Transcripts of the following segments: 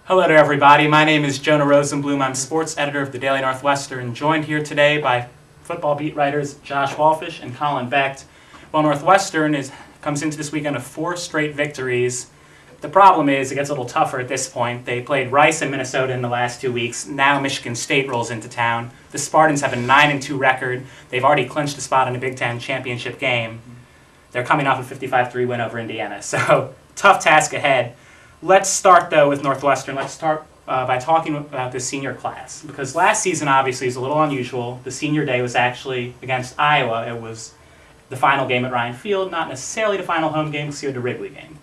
Hello there, everybody. My name is Jonah Rosenblum. I'm sports editor of the Daily Northwestern, joined here today by football beat writers Josh Walfish and Colin Becht. Well, Northwestern comes into this weekend of 4 straight victories. The problem is it gets a little tougher at this point. They played Rice and Minnesota in the last 2 weeks. Now Michigan State rolls into town. The Spartans have a 9-2 record. They've already clinched a spot in the Big Ten championship game. They're coming off a 55-3 win over Indiana. So, tough task ahead. Let's start, though, with Northwestern. Let's start by talking about the senior class. Because last season, obviously, is a little unusual. The senior day was actually against Iowa. It was the final game at Ryan Field, not necessarily the final home game, because you had the Wrigley game.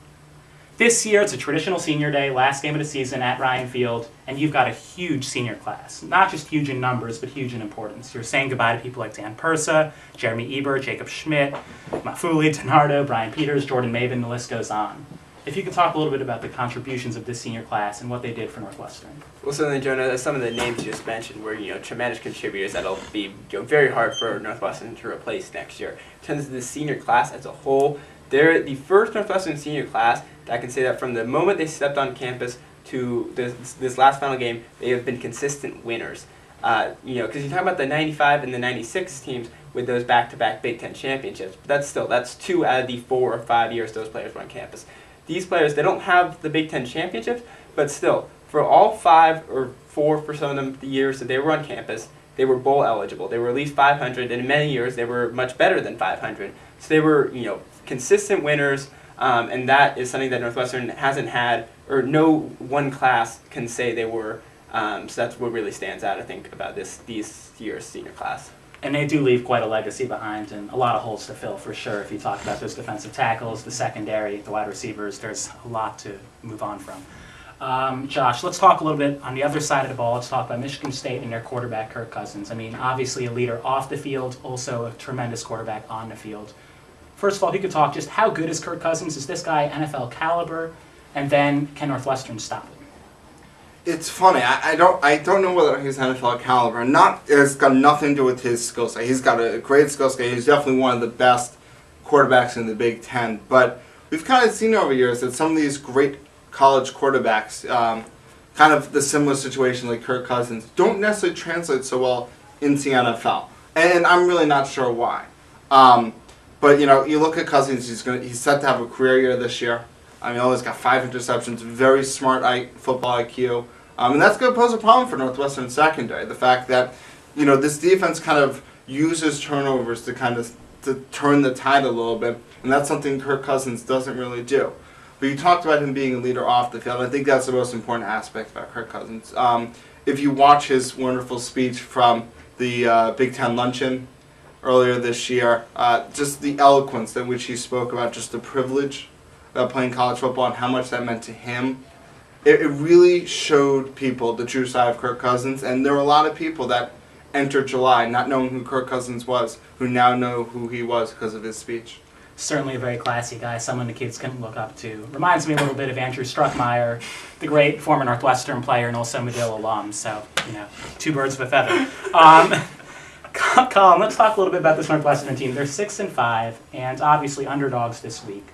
This year, it's a traditional senior day, last game of the season at Ryan Field, and you've got a huge senior class. Not just huge in numbers, but huge in importance. You're saying goodbye to people like Dan Persa, Jeremy Ebert, Jacob Schmidt, Mafuli, DiNardo, Brian Peters, Jordan Maben, the list goes on. If you could talk a little bit about the contributions of this senior class and what they did for Northwestern. Well, certainly, Jonah, some of the names you just mentioned were, tremendous contributors that'll be very hard for Northwestern to replace next year. In terms of the senior class as a whole, they're the first Northwestern senior class that I can say that from the moment they stepped on campus to this last final game, they have been consistent winners. Because you talk about the 95 and the 96 teams with those back-to-back Big Ten championships, but that's 2 out of the 4 or 5 years those players were on campus. These players, they don't have the Big Ten championships, but still, for all 5 or 4 for some of them the years that they were on campus, they were bowl eligible. They were at least 500, and in many years they were much better than 500. So they were, consistent winners, and that is something that Northwestern hasn't had, or no one class can say they were. So that's what really stands out, I think, about these year's senior class. And they do leave quite a legacy behind and a lot of holes to fill for sure. If you talk about those defensive tackles, the secondary, the wide receivers, there's a lot to move on from. Josh, let's talk a little bit on the other side of the ball. Let's talk about Michigan State and their quarterback, Kirk Cousins. I mean, obviously a leader off the field, also a tremendous quarterback on the field. First of all, if you could talk just how good is Kirk Cousins? Is this guy NFL caliber? And then can Northwestern stop him? It's funny. I don't know whether he's NFL caliber. It's got nothing to do with his skill set. He's got a great skill set. He's definitely one of the best quarterbacks in the Big Ten. But we've kind of seen over years that some of these great college quarterbacks, kind of the similar situation like Kirk Cousins, don't necessarily translate so well into the NFL. And I'm really not sure why. But you look at Cousins. He's set to have a career year this year. He's got 5 interceptions, very smart football IQ. And that's going to pose a problem for Northwestern secondary. The fact that, this defense kind of uses turnovers to turn the tide a little bit, and that's something Kirk Cousins doesn't really do. But you talked about him being a leader off the field. I think that's the most important aspect about Kirk Cousins. If you watch his wonderful speech from the Big Ten Luncheon earlier this year, just the eloquence in which he spoke about just the privilege about playing college football and how much that meant to him, it really showed people the true side of Kirk Cousins. And there were a lot of people that entered July not knowing who Kirk Cousins was, who now know who he was because of his speech. Certainly a very classy guy, someone the kids can look up to. Reminds me a little bit of Andrew Struckmeyer, the great former Northwestern player and also Medill alum. So, 2 birds with a feather. Colin, let's talk a little bit about this Northwestern team. They're 6-5 and obviously underdogs this week.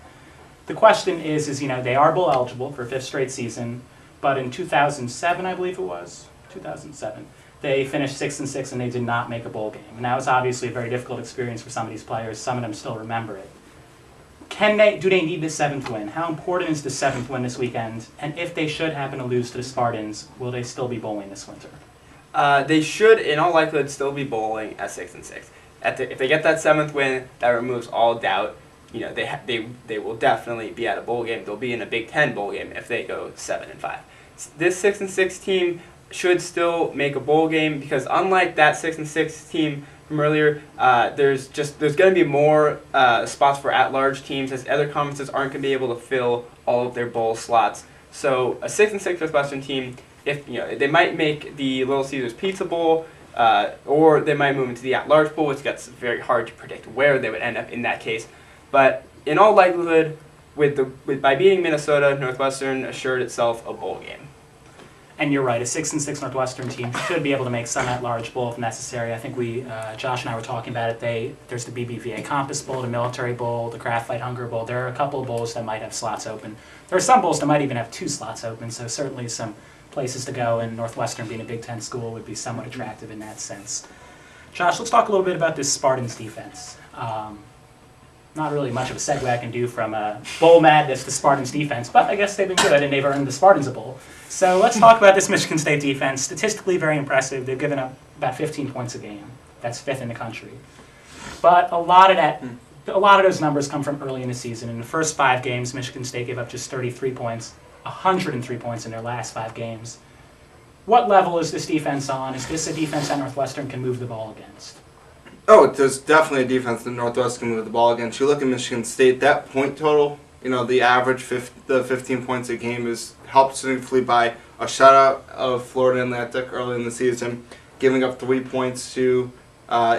The question is they are bowl eligible for a 5th straight season, but in 2007, I believe it was, 2007, they finished 6-6 and they did not make a bowl game. And that was obviously a very difficult experience for some of these players. Some of them still remember it. Do they need the 7th win? How important is the 7th win this weekend? And if they should happen to lose to the Spartans, will they still be bowling this winter? They should, in all likelihood, still be bowling at 6-6. If they get that 7th win, that removes all doubt. They will definitely be at a bowl game. They'll be in a Big Ten bowl game if they go 7-5. This 6-6 team should still make a bowl game because unlike that 6-6 team from earlier, there's going to be more spots for at-large teams as other conferences aren't going to be able to fill all of their bowl slots. So a 6-6 Northwestern team, if they might make the Little Caesars Pizza Bowl, or they might move into the at-large bowl, which gets very hard to predict where they would end up in that case. But in all likelihood, by beating Minnesota, Northwestern assured itself a bowl game. And you're right, a 6-6 Northwestern team should be able to make some at-large bowl if necessary. I think Josh and I were talking about it. There's the BBVA Compass Bowl, the Military Bowl, the Kraft Fight Hunger Bowl. There are a couple of bowls that might have slots open. There are some bowls that might even have 2 slots open, so certainly some places to go, and Northwestern being a Big Ten school would be somewhat attractive in that sense. Josh, let's talk a little bit about this Spartans defense. Not really much of a segue I can do from bowl madness to Spartans defense, but I guess they've been good and they've earned the Spartans a bowl. So let's talk about this Michigan State defense. Statistically very impressive. They've given up about 15 points a game. That's 5th in the country. But a lot of those numbers come from early in the season. In the first 5 games, Michigan State gave up just 33 points, 103 points in their last 5 games. What level is this defense on? Is this a defense that Northwestern can move the ball against? Oh, there's definitely a defense that Northwestern can move the ball against. You look at Michigan State, that point total, the average, the 15 points a game is helped significantly by a shutout of Florida Atlantic early in the season, giving up 3 points to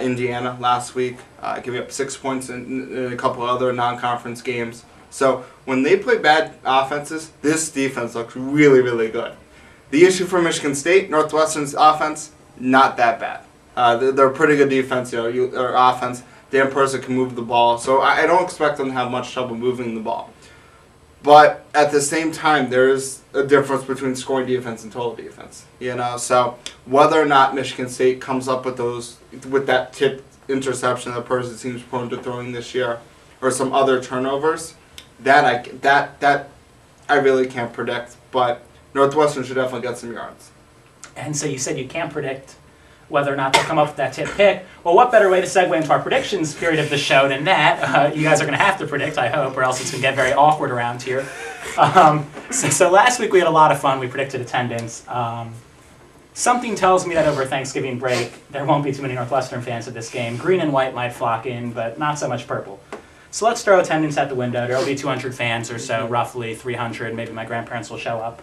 Indiana last week, giving up 6 points in a couple other non-conference games. So when they play bad offenses, this defense looks really, really good. The issue for Michigan State, Northwestern's offense, not that bad. They're a pretty good defense, or offense. Dan Persa can move the ball, so I don't expect them to have much trouble moving the ball. But at the same time, there is a difference between scoring defense and total defense. So whether or not Michigan State comes up with that tipped interception that Persa seems prone to throwing this year, or some other turnovers, that I really can't predict. But Northwestern should definitely get some yards. And so you said you can't predict whether or not they'll come up with that tip pick. Well, what better way to segue into our predictions period of the show than that? You guys are going to have to predict, I hope, or else it's going to get very awkward around here. So last week we had a lot of fun. We predicted attendance. Something tells me that over Thanksgiving break, there won't be too many Northwestern fans at this game. Green and white might flock in, but not so much purple. So let's throw attendance at the window. There will be 200 fans or so, roughly 300. Maybe my grandparents will show up.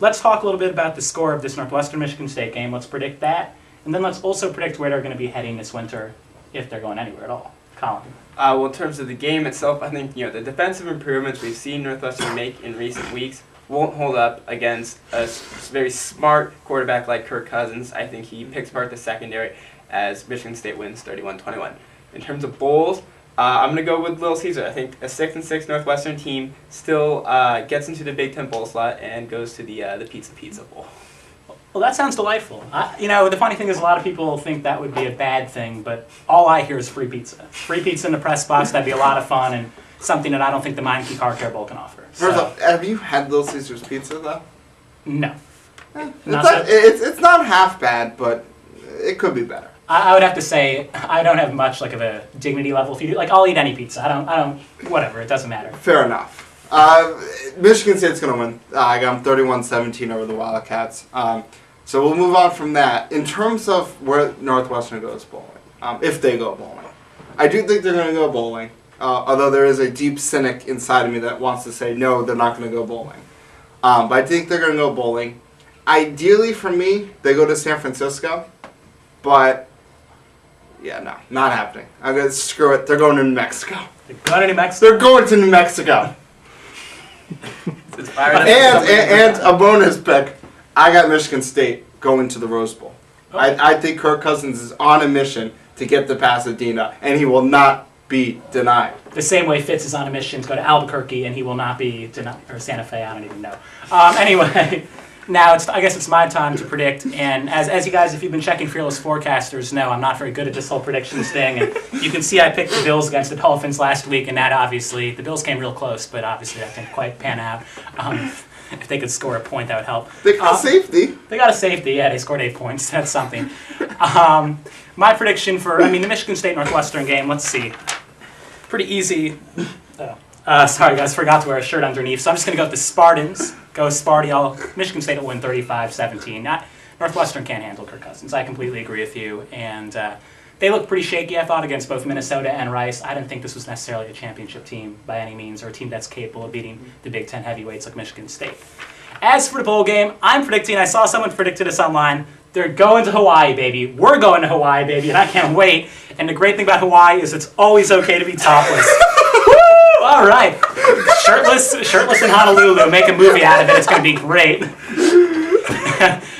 Let's talk a little bit about the score of this Northwestern-Michigan State game. Let's predict that. And then let's also predict where they're going to be heading this winter, if they're going anywhere at all. Colin. Well, in terms of the game itself, I think the defensive improvements we've seen Northwestern make in recent weeks won't hold up against a very smart quarterback like Kirk Cousins. I think he picks apart the secondary as Michigan State wins 31-21. In terms of bowls, I'm going to go with Little Caesar. I think a 6-6 Northwestern team still gets into the Big Ten bowl slot and goes to the Pizza Bowl. Well, that sounds delightful. The funny thing is a lot of people think that would be a bad thing, but all I hear is free pizza. Free pizza in the press box, that'd be a lot of fun and something that I don't think the Meineke Car Care Bowl can offer. First off, have you had Little Caesar's pizza, though? No. It's not half bad, but it could be better. I would have to say I don't have much of a dignity level. If you do, I'll eat any pizza. I don't. Whatever. It doesn't matter. Fair enough. Michigan State's going to win. I got them 31-17 over the Wildcats. So we'll move on from that. In terms of where Northwestern goes bowling, if they go bowling, I do think they're going to go bowling. Although there is a deep cynic inside of me that wants to say no, they're not going to go bowling. But I think they're going to go bowling. Ideally, for me, they go to San Francisco. But yeah, no, not happening. I'm going to screw it. They're going to New Mexico. They're going to New Mexico. They're going to New Mexico. and a bonus pick. I got Michigan State going to the Rose Bowl. Oh. I think Kirk Cousins is on a mission to get to Pasadena, and he will not be denied. The same way Fitz is on a mission to go to Albuquerque, and he will not be denied, or Santa Fe, I don't even know. Anyway, now I guess it's my time to predict, and as you guys, if you've been checking Fearless Forecasters, know I'm not very good at this whole predictions thing, and you can see I picked the Bills against the Dolphins last week, and that obviously, the Bills came real close, but obviously that didn't quite pan out. If they could score a point, that would help. They got a safety. They got a safety, yeah. They scored 8 points. That's something. My prediction for, the Michigan State-Northwestern game, let's see. Pretty easy. Sorry, guys, forgot to wear a shirt underneath. So I'm just going to go with the Spartans. Go Sparty. Michigan State will win 35-17. Northwestern can't handle Kirk Cousins. I completely agree with you. And they look pretty shaky, I thought, against both Minnesota and Rice. I didn't think this was necessarily a championship team by any means, or a team that's capable of beating the Big Ten heavyweights like Michigan State. As for the bowl game, I'm predicting, I saw someone predicted this online, they're going to Hawaii, baby. We're going to Hawaii, baby, and I can't wait. And the great thing about Hawaii is it's always okay to be topless. Woo! All right. Shirtless in Honolulu. Make a movie out of it. It's going to be great.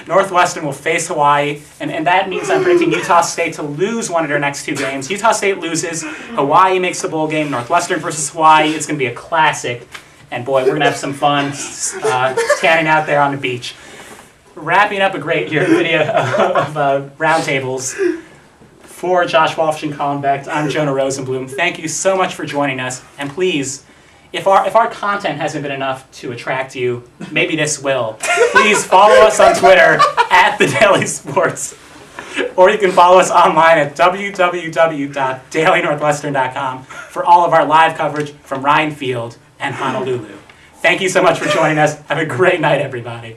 Northwestern will face Hawaii, and that means I'm predicting Utah State to lose one of their next 2 games. Utah State loses, Hawaii makes the bowl game, Northwestern versus Hawaii. It's going to be a classic, and boy, we're going to have some fun tanning out there on the beach. wrapping up a great video of roundtables for Josh Walsh and Colin Becht. I'm Jonah Rosenblum. Thank you so much for joining us. And please, if our content hasn't been enough to attract you, maybe this will. Please follow us on Twitter at The Daily Sports. Or you can follow us online at www.dailynorthwestern.com for all of our live coverage from Ryan Field and Honolulu. Thank you so much for joining us. Have a great night, everybody.